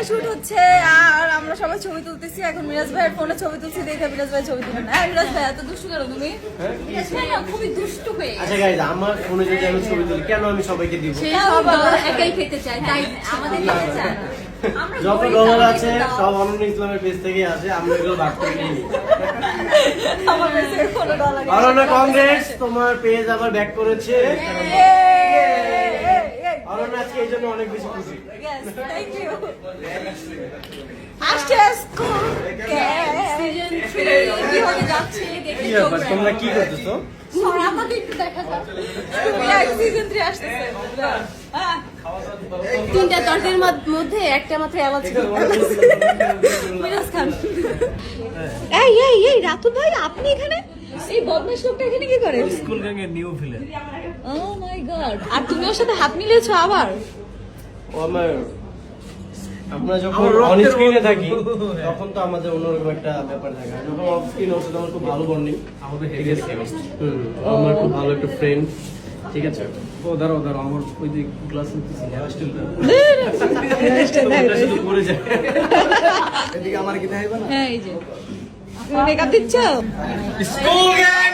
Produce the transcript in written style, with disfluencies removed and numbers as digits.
Shoot হচ্ছে আর আমরা সবাই ছবি তুলতেছি। এখন মিরাজ ভাইয়ের ফোনে ছবি তুলছি, দেখে মিরাজ ভাই ছবি তুলেন। হ্যাঁ মিরাজ ভাই, এত দুষ্টু কেন তুমি? মিরাজ ভাই না খুবই দুষ্টু হয়ে। আচ্ছা গাইস, আমার ফোনে যদি আমি ছবি তুলি কেন আমি সবাইকে দিব? সে সবাই একাই খেতে চায়, তাই আমাদের খেতে চায় না। যত ডলার আছে সব অনন্য ইসলামের পেজ থেকে আসে, আমরা এগুলো ভাগ করে নিই। আমার কাছে কোনো ডলার নেই। অনন্য কংগ্রেস, তোমার পেজ আবার ব্যাক করেছে। অনন্য আজকে এই জন্য অনেক বেশি খুশি। Yes, thank you. School season 3 কি হতে যাচ্ছে দেখে চোখ রাখো। তোমরা কি করতেছো? সর আমাকে একটু দেখা দাও। সিজন 3 আসতেছে। হ্যাঁ, তিনটা তরকারির মধ্যে একটা মাত্র এলাচ। মিরাজ খান। এই রাতুল ভাই, আপনি এখানে? এই বদমাশ লোকটা এখানে কি করে? স্কুল গ্যাংয়ের new villain. Oh my god, আর তুমি ওর সাথে হাত মিলিয়েছো আবার? ও আমার, আমরা যখন অন স্ক্রিনে থাকি তখন তো আমাদের অন্যরকম একটা ব্যাপার থাকে। যখন অফ স্ক্রিন ওর সাথে আমার খুব ভালো বন্ডিং। আমাদের হেরিটেজ কেমিস্ট। আমার খুব ভালো একটা ফ্রেন্ড। ঠিক আছে। ও দাঁড়াও আমার ওই যে ক্লাস নিতেছি হোস্টেলটা। শুধু পড়ে যায়। এদিকে আমার কি দেখাইবা না? হ্যাঁ, এই যে মেকআপ দিচ্ছ। School gang